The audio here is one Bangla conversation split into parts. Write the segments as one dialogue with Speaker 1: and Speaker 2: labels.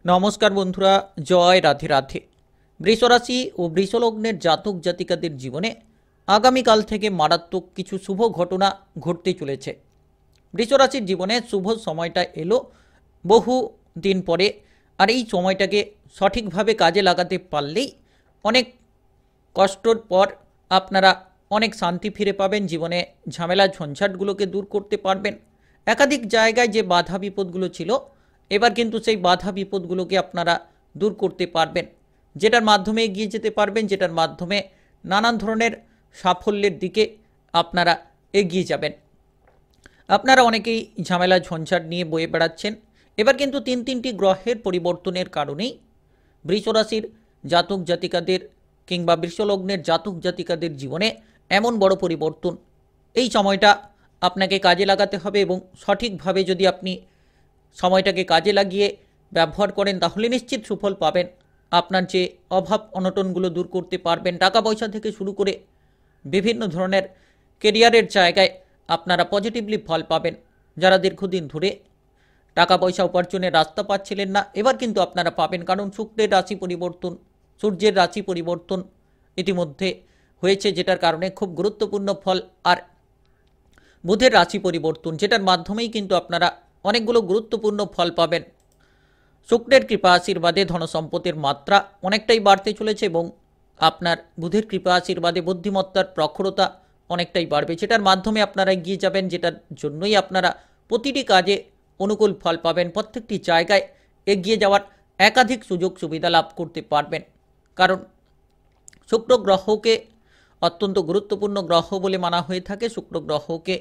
Speaker 1: নমস্কার বন্ধুরা, জয় রাধে রাধে। বৃষরাশি ও বৃষলগ্নের জাতক জাতিকাদের জীবনে আগামীকাল থেকে মারাত্মক কিছু শুভ ঘটনা ঘটতে চলেছে। বৃষরাশির জীবনে শুভ সময়টা এলো বহু দিন পরে, আর এই সময়টাকে সঠিকভাবে কাজে লাগাতে পারলেই অনেক কষ্টর পর আপনারা অনেক শান্তি ফিরে পাবেন। জীবনে ঝামেলা ঝঞ্ঝাটগুলোকে দূর করতে পারবেন। একাধিক জায়গায় যে বাধা বিপদগুলো ছিল, এবার কিন্তু সেই বাধা বিপদগুলোকে আপনারা দূর করতে পারবেন, যেটার মাধ্যমে এগিয়ে যেতে পারবেন, যেটার মাধ্যমে নানান ধরনের সাফল্যের দিকে আপনারা এগিয়ে যাবেন। আপনারা অনেকেই ঝামেলা ঝঞ্ঝাট নিয়ে বয়ে বেড়াচ্ছেন। এবার কিন্তু তিনটি গ্রহের পরিবর্তনের কারণেই বৃষরাশির জাতক জাতিকাদের কিংবা বৃষলগ্নের জাতক জাতিকাদের জীবনে এমন বড় পরিবর্তন। এই সময়টা আপনাকে কাজে লাগাতে হবে এবং সঠিকভাবে যদি আপনি সময়টাকে কাজে লাগিয়ে ব্যবহার করেন তাহলে নিশ্চিত সুফল পাবেন। আপনার যে অভাব অনটনগুলো দূর করতে পারবেন। টাকা পয়সা থেকে শুরু করে বিভিন্ন ধরনের কেরিয়ারের জায়গায় আপনারা পজিটিভলি ফল পাবেন। যারা দীর্ঘদিন ধরে টাকা পয়সা উপার্জনের রাস্তা পাচ্ছিলেন না, এবার কিন্তু আপনারা পাবেন, কারণ শুক্রের রাশি পরিবর্তন, সূর্যের রাশি পরিবর্তন ইতিমধ্যে হয়েছে, যেটার কারণে খুব গুরুত্বপূর্ণ ফল। আর বুধের রাশি পরিবর্তন, যেটার মাধ্যমেই কিন্তু আপনারা অনেকগুলো গুরুত্বপূর্ণ ফল পাবেন। শুক্রের কৃপা আশীর্বাদে ধনসম্পদের মাত্রা অনেকটাই বাড়তে চলেছে এবং আপনার বুধের কৃপা আশীর্বাদে বুদ্ধিমত্তার প্রখরতা অনেকটাই বাড়বে, যেটার মাধ্যমে আপনারা এগিয়ে যাবেন, যেটার জন্যই আপনারা প্রতিটি কাজে অনুকূল ফল পাবেন। প্রত্যেকটি জায়গায় এগিয়ে যাওয়ার একাধিক সুযোগ সুবিধা লাভ করতে পারবেন, কারণ শুক্র গ্রহকে অত্যন্ত গুরুত্বপূর্ণ গ্রহ বলে মানা হয়ে থাকে। শুক্র গ্রহকে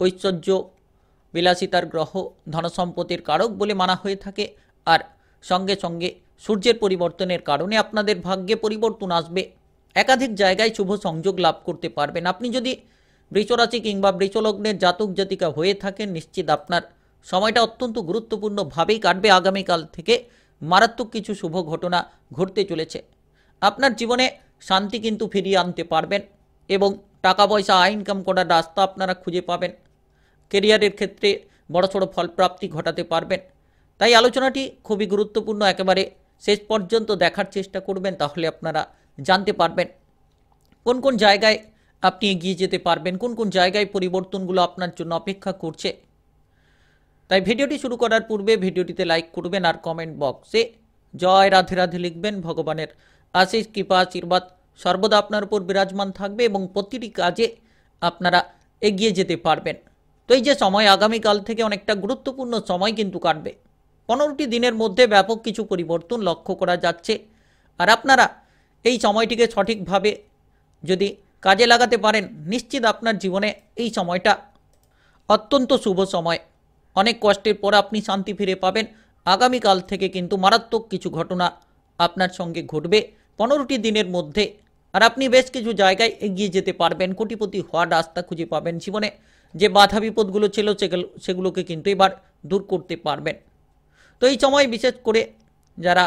Speaker 1: ঐশ্বর্য বিলাসিতার গ্রহ, ধনসম্পদের কারক বলে মানা হয়ে থাকে। আর সঙ্গে সঙ্গে সূর্যের পরিবর্তনের কারণে আপনাদের ভাগ্যে পরিবর্তন আসবে। একাধিক জায়গায় শুভ সংযোগ লাভ করতে পারবেন। আপনি যদি বৃষরাশি কিংবা বৃষলগ্নের জাতক জাতিকা হয়ে থাকেন, নিশ্চিত আপনার সময়টা অত্যন্ত গুরুত্বপূর্ণভাবেই কাটবে। আগামীকাল থেকে মারাত্মক কিছু শুভ ঘটনা ঘটতে চলেছে। আপনার জীবনে শান্তি কিন্তু ফিরিয়ে আনতে পারবেন এবং টাকা পয়সা ইনকাম করার রাস্তা আপনারা খুঁজে পাবেন। কেরিয়ারের ক্ষেত্রে বড়সড় ফলপ্রাপ্তি ঘটাতে পারবেন। তাই আলোচনাটি খুবই গুরুত্বপূর্ণ, একেবারে শেষ পর্যন্ত দেখার চেষ্টা করবেন, তাহলে আপনারা জানতে পারবেন কোন কোন জায়গায় আপনি এগিয়ে যেতে পারবেন, কোন কোন জায়গায় পরিবর্তনগুলো আপনার জন্য অপেক্ষা করছে। তাই ভিডিওটি শুরু করার পূর্বে ভিডিওটিতে লাইক করবেন আর কমেন্ট বক্সে জয় রাধে রাধে লিখবেন। ভগবানের আশীষ কৃপা আশীর্বাদ সর্বদা আপনার উপর বিরাজমান থাকবে এবং প্রতিটি কাজে আপনারা এগিয়ে যেতে পারবেন। তো এই যে সময় আগামীকাল থেকে অনেকটা গুরুত্বপূর্ণ সময় কিন্তু কাটবে। 15টি দিনের মধ্যে ব্যাপক কিছু পরিবর্তন লক্ষ্য করা যাচ্ছে, আর আপনারা এই সময়টিকে সঠিকভাবে যদি কাজে লাগাতে পারেন, নিশ্চিত আপনার জীবনে এই সময়টা অত্যন্ত শুভ সময়। অনেক কষ্টের পর আপনি শান্তি ফিরে পাবেন। আগামীকাল থেকে কিন্তু মারাত্মক কিছু ঘটনা আপনার সঙ্গে ঘটবে 15টি দিনের মধ্যে, আর আপনি বেশ কিছু জায়গায় এগিয়ে যেতে পারবেন। কোটিপতি হওয়ার রাস্তা খুঁজে পাবেন। জীবনে যে বাধা বিপদগুলো ছিল সেগুলোকে কিন্তু এবার দূর করতে পারবেন। তো এই সময় বিশেষ করে যারা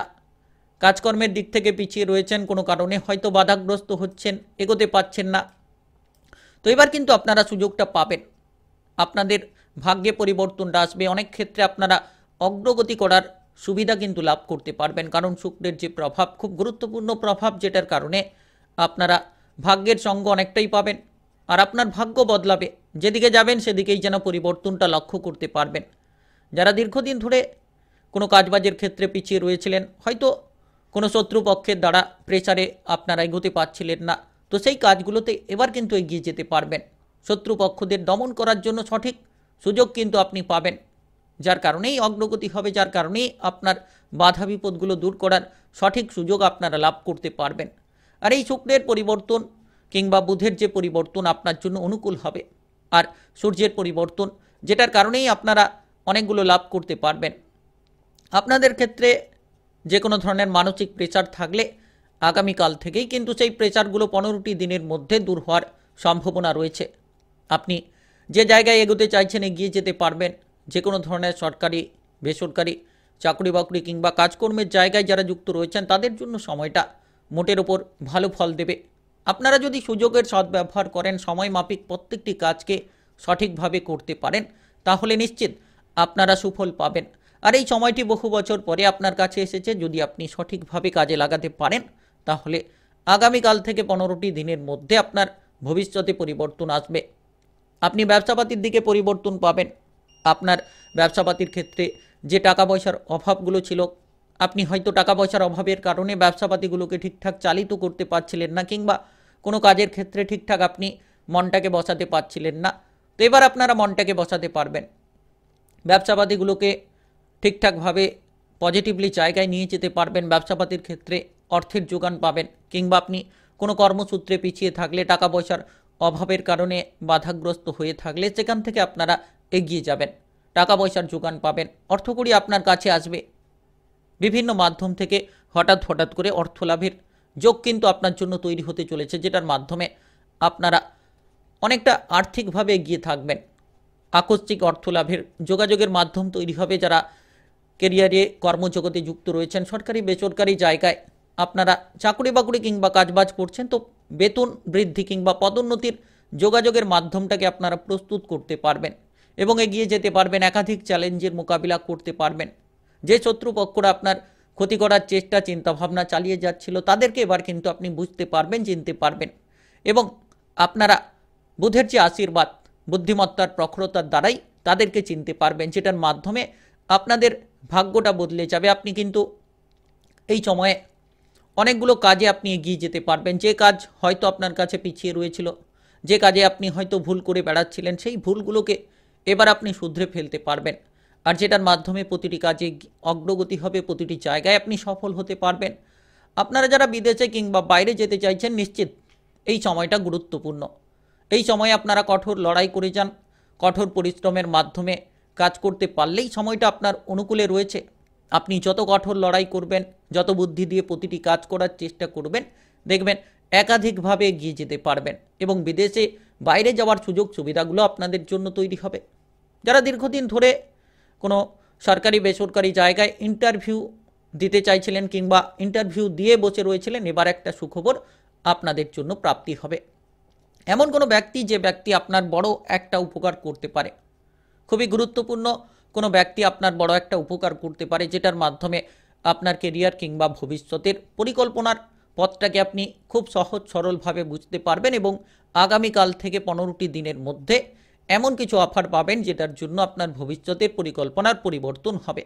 Speaker 1: কাজকর্মের দিক থেকে পিছিয়ে রয়েছেন, কোনো কারণে হয়তো বাধাগ্রস্ত হচ্ছেন, এগোতে পারছেন না, তো এবার কিন্তু আপনারা সুযোগটা পাবেন। আপনাদের ভাগ্যে পরিবর্তনটা আসবে। অনেক ক্ষেত্রে আপনারা অগ্রগতি করার সুবিধা কিন্তু লাভ করতে পারবেন, কারণ শুক্রের যে প্রভাব খুব গুরুত্বপূর্ণ প্রভাব, যেটার কারণে আপনারা ভাগ্যের সঙ্গ অনেকটাই পাবেন আর আপনার ভাগ্য বদলাবে। যেদিকে যাবেন সেদিকেই যেন পরিবর্তনটা লক্ষ্য করতে পারবেন। যারা দীর্ঘদিন ধরে কোনো কাজবাজের ক্ষেত্রে পিছিয়ে রয়েছিলেন, হয়তো কোনো শত্রুপক্ষের দ্বারা প্রেসারে আপনারা এগোতে পারছিলেন না, তো সেই কাজগুলোতে এবার কিন্তু এগিয়ে যেতে পারবেন। শত্রুপক্ষদের দমন করার জন্য সঠিক সুযোগ কিন্তু আপনি পাবেন, যার কারণেই অগ্রগতি হবে, যার কারণেই আপনার বাধা বিপদগুলো দূর করার সঠিক সুযোগ আপনারা লাভ করতে পারবেন। আর এই শুক্রের পরিবর্তন কিংবা বুধের যে পরিবর্তন আপনার জন্য অনুকূল হবে, আর সূর্যের পরিবর্তন, যেটার কারণেই আপনারা অনেকগুলো লাভ করতে পারবেন। আপনাদের ক্ষেত্রে যে কোনো ধরনের মানসিক প্রেসার থাকলে আগামীকাল থেকেই কিন্তু সেই প্রেসারগুলো 15টি দিনের মধ্যে দূর হওয়ার সম্ভাবনা রয়েছে। আপনি যে জায়গায় এগোতে চাইছেন এগিয়ে যেতে পারবেন। যে কোনো ধরনের সরকারি বেসরকারি চাকরি বাকরি কিংবা কাজকর্মের জায়গায় যারা যুক্ত রয়েছেন তাদের জন্য সময়টা মোটের ওপর ভালো ফল দেবে। আপনারা যদি সুযোগের সদ্ব্যবহার করেন, সময় মাফিক প্রত্যেকটি কাজকে সঠিকভাবে করতে পারেন, তাহলে নিশ্চিত আপনারা সুফল পাবেন। আর এই সময়টি বহু বছর পরে আপনার কাছে এসেছে। যদি আপনি সঠিকভাবে কাজে লাগাতে পারেন তাহলে আগামীকাল থেকে 15টি দিনের মধ্যে আপনার ভবিষ্যতে পরিবর্তন আসবে। আপনি ব্যবসাপাতির দিকে পরিবর্তন পাবেন। আপনার ব্যবসাপাতির ক্ষেত্রে যে টাকা পয়সার অভাবগুলো ছিল, আপনি হয়তো টাকা পয়সার অভাবের কারণে ব্যবসাপাতিগুলোকে ঠিকঠাক চালিত করতে পারছিলেন না, কিংবা কোনো কাজের ক্ষেত্রে ঠিকঠাক আপনি মনটাকে বসাতে পারছিলেন না। তো এবার আপনারা মনটাকে বসাতে পারবেন, ব্যবসাপাতিগুলোকে ঠিকঠাকভাবে পজিটিভলি জায়গায় নিয়ে যেতে পারবেন। ব্যবসাপাতির ক্ষেত্রে অর্থের যোগান পাবেন, কিংবা আপনি কোনো কর্মসূত্রে পিছিয়ে থাকলে, টাকা পয়সার অভাবের কারণে বাধাগ্রস্ত হয়ে থাকলে সেখান থেকে আপনারা এগিয়ে যাবেন, টাকা পয়সার যোগান পাবেন, অর্থকড়ি আপনার কাছে আসবে। বিভিন্ন মাধ্যম থেকে হঠাৎ করে অর্থ লাভের যোগ কিন্তু আপনার জন্য তৈরি হতে চলেছে, যেটার মাধ্যমে আপনারা অনেকটা আর্থিকভাবে এগিয়ে থাকবেন। আকস্মিক অর্থ লাভের যোগাযোগের মাধ্যম তৈরি হবে। যারা কেরিয়ারে কর্মজগতে যুক্ত রয়েছেন, সরকারি বেসরকারি জায়গায় আপনারা চাকরি বাকরি কিংবা কাজবাজ করছেন, তো বেতন বৃদ্ধি কিংবা পদোন্নতির যোগাযোগের মাধ্যমটাকে আপনারা প্রস্তুত করতে পারবেন এবং এগিয়ে যেতে পারবেন। একাধিক চ্যালেঞ্জের মোকাবিলা করতে পারবেন। যে শত্রুপক্ষরা আপনার ক্ষতি করার চেষ্টা চিন্তাভাবনা চালিয়ে যাচ্ছিল, তাদেরকে এবার কিন্তু আপনি বুঝতে পারবেন, চিনতে পারবেন এবং আপনারা বুধের যে আশীর্বাদ, বুদ্ধিমত্তার প্রখরতার দ্বারাই তাদেরকে চিনতে পারবেন, যেটার মাধ্যমে আপনাদের ভাগ্যটা বদলে যাবে। আপনি কিন্তু এই সময়ে অনেকগুলো কাজে আপনি এগিয়ে যেতে পারবেন। যে কাজ হয়তো আপনার কাছে পিছিয়ে রয়েছিল, যে কাজে আপনি হয়তো ভুল করে বেড়াচ্ছিলেন, সেই ভুলগুলোকে এবার আপনি শুধরে ফেলতে পারবেন। আর যেটার মাধ্যমে প্রতিটি কাজে অগ্রগতি হবে, প্রতিটি জায়গায় আপনি সফল হতে পারবেন। আপনারা যারা বিদেশে কিংবা বাইরে যেতে চাইছেন, নিশ্চিত এই সময়টা গুরুত্বপূর্ণ। এই সময়ে আপনারা কঠোর লড়াই করে যান, কঠোর পরিশ্রমের মাধ্যমে কাজ করতে পারলেই সময়টা আপনার অনুকূলে রয়েছে। আপনি যত কঠোর লড়াই করবেন, যত বুদ্ধি দিয়ে প্রতিটি কাজ করার চেষ্টা করবেন, দেখবেন একাধিকভাবে এগিয়ে যেতে পারবেন এবং বিদেশে বাইরে যাওয়ার সুযোগ সুবিধাগুলো আপনাদের জন্য তৈরি হবে। যারা দীর্ঘদিন ধরে কোনো সরকারি বেসরকারি জায়গায় ইন্টারভিউ দিতে চাইছিলেন কিংবা ইন্টারভিউ দিয়ে বসে রয়েছিলেন, এবার একটা সুখবর আপনাদের জন্য প্রাপ্তি হবে। এমন কোনো ব্যক্তি, যে ব্যক্তি আপনার বড় একটা উপকার করতে পারে, খুবই গুরুত্বপূর্ণ কোনো ব্যক্তি আপনার বড় একটা উপকার করতে পারে, যেটার মাধ্যমে আপনার কেরিয়ার কিংবা ভবিষ্যতের পরিকল্পনার পথটাকে আপনি খুব সহজ সরলভাবে বুঝতে পারবেন এবং আগামীকাল থেকে 15টি দিনের মধ্যে এমন কিছু অফার পাবেন, যেটার জন্য আপনার ভবিষ্যতের পরিকল্পনার পরিবর্তন হবে।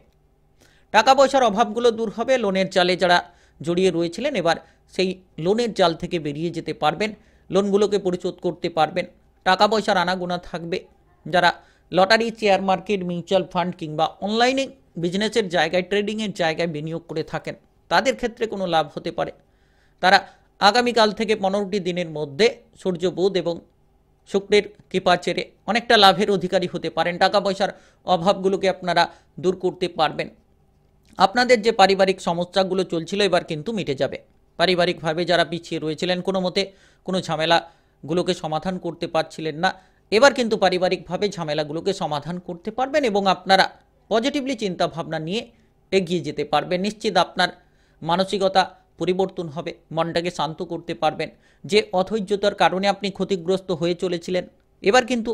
Speaker 1: টাকা পয়সার অভাবগুলো দূর হবে। লোনের জালে যারা জড়িয়ে রয়েছিলেন, এবার সেই লোনের জাল থেকে বেরিয়ে যেতে পারবেন, লোনগুলোকে পরিশোধ করতে পারবেন, টাকা পয়সার আনাগোনা থাকবে। যারা lottery, share market, mutual fund কিংবা অনলাইনে বিজনেসের জায়গায়, ট্রেডিংয়ের জায়গায় বিনিয়োগ করে থাকেন, তাদের ক্ষেত্রে কোনো লাভ হতে পারে। তারা আগামীকাল থেকে 15টি দিনের মধ্যে সূর্য, বুধ এবং শুক্রের কৃপা চেরে অনেকটা লাভের অধিকারী হতে পারেন। টাকা পয়সার অভাবগুলোকে আপনারা দূর করতে পারবেন। আপনাদের যে পারিবারিক সমস্যাগুলো চলছিল, এবার কিন্তু মিটে যাবে। পারিবারিকভাবে যারা পিছিয়ে রয়েছিলেন, কোনো মতে কোনো ঝামেলাগুলোকে সমাধান করতে পারছিলেন না, এবার কিন্তু পারিবারিকভাবে ঝামেলাগুলোকে সমাধান করতে পারবেন এবং আপনারা পজিটিভলি চিন্তা ভাবনা নিয়ে এগিয়ে যেতে পারবেন। নিশ্চিত আপনার মানসিকতা পরিবর্তন হবে, মনটাকে শান্ত করতে পারবেন। যে অধৈর্যতার কারণে আপনি ক্ষতিগ্রস্ত হয়ে চলেছিলেন, এবার কিন্তু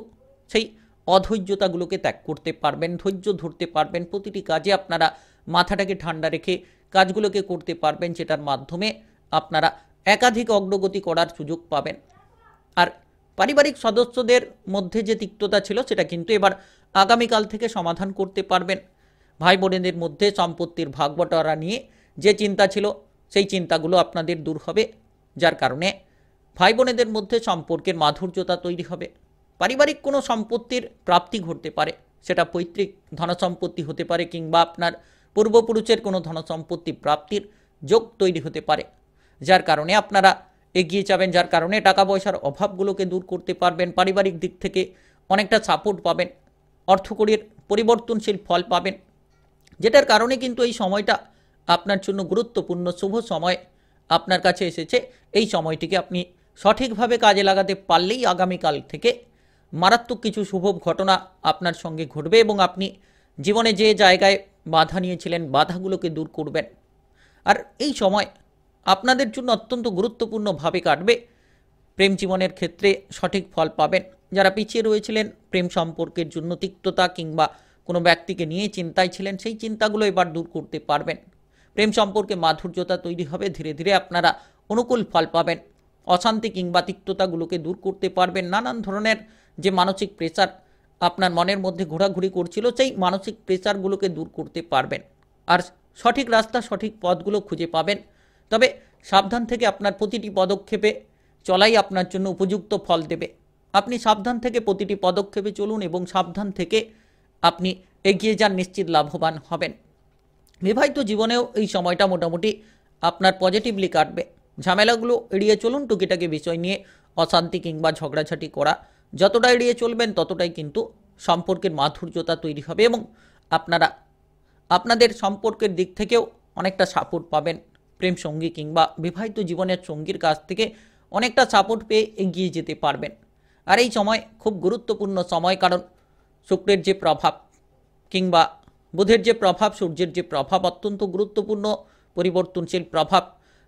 Speaker 1: সেই অধৈর্যতাগুলোকে ত্যাগ করতে পারবেন, ধৈর্য ধরতে পারবেন। প্রতিটি কাজে আপনারা মাথাটাকে ঠান্ডা রেখে কাজগুলোকে করতে পারবেন, যেটার মাধ্যমে আপনারা একাধিক অগ্রগতি করার সুযোগ পাবেন। আর পারিবারিক সদস্যদের মধ্যে যে তিক্ততা ছিল, সেটা কিন্তু এবার আগামীকাল থেকে সমাধান করতে পারবেন। ভাই বোনেদের মধ্যে সম্পত্তির ভাগ বটোয়ারা নিয়ে যে চিন্তা ছিল, সেই চিন্তাগুলো আপনাদের দূর হবে, যার কারণে ভাই বোনেদের মধ্যে সম্পর্কের মাধুর্যতা তৈরি হবে। পারিবারিক কোনো সম্পত্তির প্রাপ্তি ঘটতে পারে, সেটা পৈতৃক ধনসম্পত্তি হতে পারে কিংবা আপনার পূর্বপুরুষের কোনো ধনসম্পত্তি প্রাপ্তির যোগ তৈরি হতে পারে, যার কারণে আপনারা এগিয়ে যাবেন, যার কারণে টাকা পয়সার অভাবগুলোকে দূর করতে পারবেন। পারিবারিক দিক থেকে অনেকটা সাপোর্ট পাবেন, অর্থকড়ির পরিবর্তনশীল ফল পাবেন, যেটার কারণে কিন্তু এই সময়টা আপনার জন্য গুরুত্বপূর্ণ শুভ সময় আপনার কাছে এসেছে। এই সময়টিকে আপনি সঠিকভাবে কাজে লাগাতে পারলেই আগামীকাল থেকে মারাত্মক কিছু শুভ ঘটনা আপনার সঙ্গে ঘটবে এবং আপনি জীবনে যে জায়গায় বাধা নিয়েছিলেন, বাধাগুলোকে দূর করবেন। আর এই সময় আপনাদের জন্য অত্যন্ত গুরুত্বপূর্ণভাবে কাটবে। প্রেম জীবনের ক্ষেত্রে সঠিক ফল পাবেন। যারা পিছিয়ে রয়েছিলেন প্রেম সম্পর্কের জন্য, তিক্ততা কিংবা কোনো ব্যক্তিকে নিয়ে চিন্তায় ছিলেন, সেই চিন্তাগুলো এবার দূর করতে পারবেন। প্রেম সম্পর্কে মাধুর্যতা তৈরি হবে, ধীরে ধীরে আপনারা অনুকূল ফল পাবেন। অশান্তি কিংবা তিক্ততাগুলোকে দূর করতে পারবেন। নানান ধরনের যে মানসিক প্রেসার আপনার মনের মধ্যে ঘোরাঘুরি করছিল, সেই মানসিক প্রেসারগুলোকে দূর করতে পারবেন। আর সঠিক রাস্তা, সঠিক পথগুলো খুঁজে পাবেন। তবে সাবধান থেকে আপনার প্রতিটি পদক্ষেপে চলাই আপনার জন্য উপযুক্ত ফল দেবে। আপনি সাবধান থেকে প্রতিটি পদক্ষেপে চলুন এবং সাবধান থেকে আপনি এগিয়ে যান, নিশ্চিত লাভবান হবেন। বিবাহিত জীবনেও এই সময়টা মোটামুটি আপনার পজিটিভলি কাটবে। ঝামেলাগুলো এড়িয়ে চলুন। টুকিটাকি বিষয় নিয়ে অশান্তি কিংবা ঝগড়াঝাটি করা যতটা এড়িয়ে চলবেন ততটাই কিন্তু সম্পর্কের মাধুর্যতা তৈরি হবে এবং আপনারা আপনাদের সম্পর্কের দিক থেকেও অনেকটা সাপোর্ট পাবেন। প্রেম সঙ্গী কিংবা বিবাহিত জীবনের সঙ্গীর কাছ থেকে অনেকটা সাপোর্ট পেয়ে এগিয়ে যেতে পারবেন। আর এই সময় খুব গুরুত্বপূর্ণ সময়, কারণ শুক্রের যে প্রভাব কিংবা বুধের যে প্রভাব, সূর্যের যে প্রভাব অত্যন্ত গুরুত্বপূর্ণ পরিবর্তনশীল প্রভাব।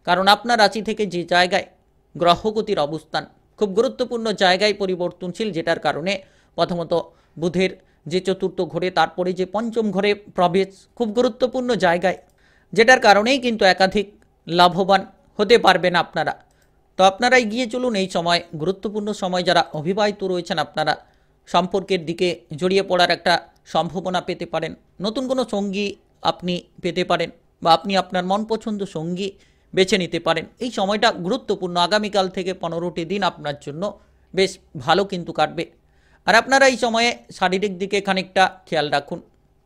Speaker 1: কারণ আপনার রাশি থেকে যে জায়গায় গ্রহগতির অবস্থান খুব গুরুত্বপূর্ণ জায়গায় পরিবর্তনশীল, যেটার কারণে প্রথমত বুধের যে চতুর্থ ঘরে, তারপরে যে পঞ্চম ঘরে প্রবেশ খুব গুরুত্বপূর্ণ জায়গায়, যেটার কারণেই কিন্তু একাধিক লাভবান হতে পারবেন আপনারা। তো আপনারা এগিয়ে চলুন। এই সময় গুরুত্বপূর্ণ সময়। যারা অবিবাহিত রয়েছেন আপনারা সম্পর্কের দিকে জড়িয়ে পড়ার একটা সম্ভাবনা পেতে পারেন। নতুন কোনো সঙ্গী আপনি পেতে পারেন বা আপনি আপনার মন পছন্দ সঙ্গী বেছে নিতে পারেন। এই সময়টা গুরুত্বপূর্ণ। আগামীকাল থেকে 15টি দিন আপনার জন্য বেশ ভালো কিন্তু কাটবে। আর আপনারা এই সময়ে শারীরিক দিকে খানিকটা খেয়াল রাখুন।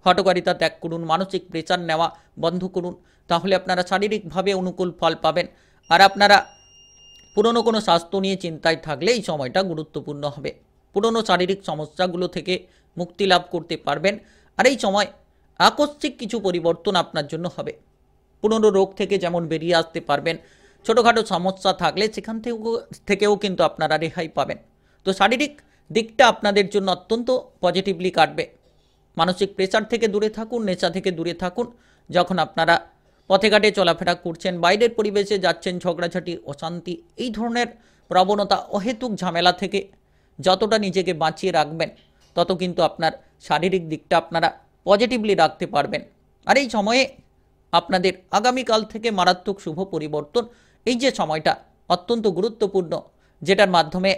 Speaker 1: হঠকারিতা ত্যাগ করুন, মানসিক প্রেসার নেওয়া বন্ধ করুন, তাহলে আপনারা শারীরিকভাবে অনুকূল ফল পাবেন। আর আপনারা পুরনো কোনো স্বাস্থ্য নিয়ে চিন্তায় থাকলে এই সময়টা গুরুত্বপূর্ণ হবে। পুরনো শারীরিক সমস্যাগুলো থেকে মুক্তি লাভ করতে পারবেন। আর এই সময় আকস্মিক কিছু পরিবর্তন আপনার জন্য হবে। পুরনো রোগ থেকে যেমন বেরিয়ে আসতে পারবেন, ছোটোখাটো সমস্যা থাকলে সেখান থেকেও কিন্তু আপনারা রেহাই পাবেন। তো শারীরিক দিকটা আপনাদের জন্য অত্যন্ত পজিটিভলি কাটবে। মানসিক প্রেসার থেকে দূরে থাকুন, নেশা থেকে দূরে থাকুন। যখন আপনারা পথে ঘাটে চলাফেরা করছেন, বাইরের পরিবেশে যাচ্ছেন, ঝগড়াঝাটি, অশান্তি, এই ধরনের প্রবণতা, অহেতুক ঝামেলা থেকে যতটা নিজেকে বাঁচিয়ে রাখবেন তত কিন্তু আপনার শারীরিক দিকটা আপনারা পজিটিভলি রাখতে পারবেন। আর এই সময়ে আপনাদের আগামীকাল থেকে মারাত্মক শুভ পরিবর্তন, এই যে সময়টা অত্যন্ত গুরুত্বপূর্ণ, যেটার মাধ্যমে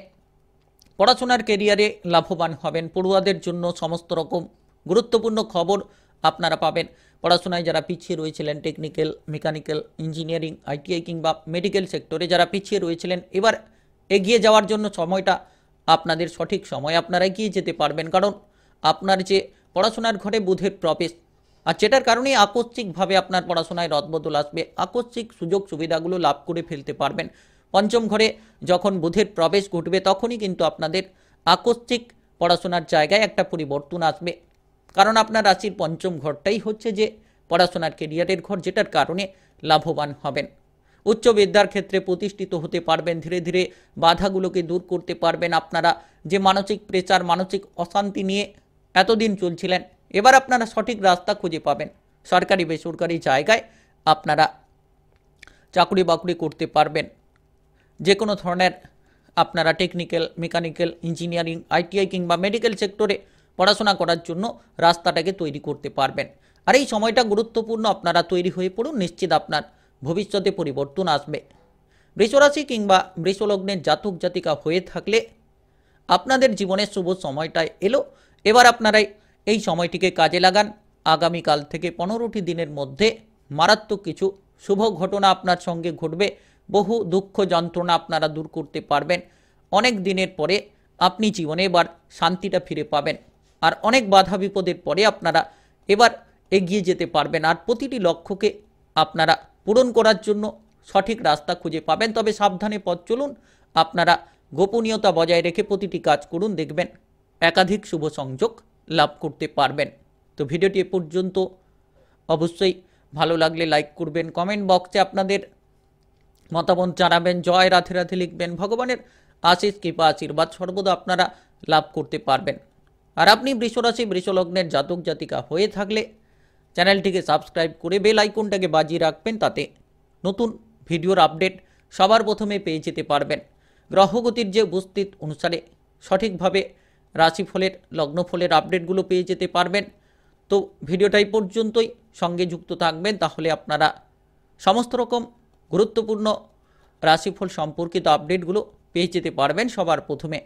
Speaker 1: পড়াশোনার কেরিয়ারে লাভবান হবেন। পড়ুয়াদের জন্য সমস্ত রকম গুরুত্বপূর্ণ খবর আপনারা পাবেন। পড়াশোনায় যারা পিছিয়ে রয়েছিলেন, টেকনিক্যাল, মেকানিক্যাল, ইঞ্জিনিয়ারিং, আইটিআই কিংবা মেডিকেল সেক্টরে যারা পিছিয়ে রয়েছিলেন, এবার এগিয়ে যাওয়ার জন্য সময়টা আপনাদের সঠিক সময়। আপনারা এগিয়ে যেতে পারবেন, কারণ আপনার যে পড়াশোনার ঘরে বুধের প্রবেশ, আর যেটার কারণেই আকস্মিকভাবে আপনার পড়াশোনায় রদবদল আসবে। আকস্মিক সুযোগ সুবিধাগুলো লাভ করে ফেলতে পারবেন। পঞ্চম ঘরে যখন বুধের প্রবেশ ঘটবে তখনই কিন্তু আপনাদের আকস্মিক পড়াশোনার জায়গায় একটা পরিবর্তন আসবে। কারণ আপনার রাশির পঞ্চম ঘরটাই হচ্ছে যে পড়াশোনার কেরিয়ারের ঘর, যেটার কারণে লাভবান হবেন। উচ্চ বিদ্যার ক্ষেত্রে প্রতিষ্ঠিত হতে পারবেন। ধীরে ধীরে বাধাগুলোকে দূর করতে পারবেন। আপনারা যে মানসিক প্রেসার, মানসিক অশান্তি নিয়ে এতদিন চলছিলেন, এবার আপনারা সঠিক রাস্তা খুঁজে পাবেন। সরকারি বেসরকারি জায়গায় আপনারা চাকরি বাকরি করতে পারবেন। যে কোনো ধরনের আপনারা টেকনিক্যাল, মেকানিক্যাল, ইঞ্জিনিয়ারিং, আইটিআই কিংবা মেডিকেল সেক্টরে পড়াশোনা করার জন্য রাস্তাটাকে তৈরি করতে পারবেন। আর এই সময়টা গুরুত্বপূর্ণ। আপনারা তৈরি হয়ে পড়ুন, নিশ্চিত আপনার ভবিষ্যতে পরিবর্তন আসবে। বৃষরাশি কিংবা বৃষলগ্নের জাতক জাতিকা হয়ে থাকলে আপনাদের জীবনের শুভ সময়টায় এলো। এবার আপনারাই এই সময়টিকে কাজে লাগান। আগামীকাল থেকে 15টি দিনের মধ্যে মারাত্মক কিছু শুভ ঘটনা আপনার সঙ্গে ঘটবে। বহু দুঃখ যন্ত্রণা আপনারা দূর করতে পারবেন। অনেক দিনের পরে আপনি জীবনে এবার শান্তিটা ফিরে পাবেন। আর অনেক বাধা বিপদের পরে আপনারা এবার এগিয়ে যেতে পারবেন। আর প্রতিটি লক্ষ্যকে আপনারা পূরণ করার জন্য সঠিক রাস্তা খুঁজে পাবেন। তবে সাবধানে পথ চলুন। আপনারা গোপনীয়তা বজায় রেখে প্রতিটি কাজ করুন, দেখবেন একাধিক শুভ সংযোগ লাভ করতে পারবেন। তো ভিডিওটি এ পর্যন্ত। অবশ্যই ভালো লাগলে লাইক করবেন, কমেন্ট বক্সে আপনাদের মতামত জানাবেন, জয় রাধে রাধে লিখবেন। ভগবানের আশিস কৃপা আশীর্বাদ সর্বদা আপনারা লাভ করতে পারবেন। আর আপনি বৃষরাশি বৃষলগ্নের জাতক জাতিকা হয়ে থাকলে চ্যানেলটিকে সাবস্ক্রাইব করে বেল আইকনটাকে বাজিয়ে রাখবেন, তাতে নতুন ভিডিওর আপডেট সবার প্রথমে পেয়ে যেতে পারবেন। গ্রহগতির যে উপস্থিত অনুসারে সঠিকভাবে রাশিফলের, লগ্নফলের আপডেটগুলো পেয়ে যেতে পারবেন। তো ভিডিওটা এই পর্যন্তই, সঙ্গে যুক্ত থাকবেন, তাহলে আপনারা সমস্ত রকম গুরুত্বপূর্ণ রাশিফল সম্পর্কিত আপডেটগুলো পেয়ে যেতে পারবেন সবার প্রথমে।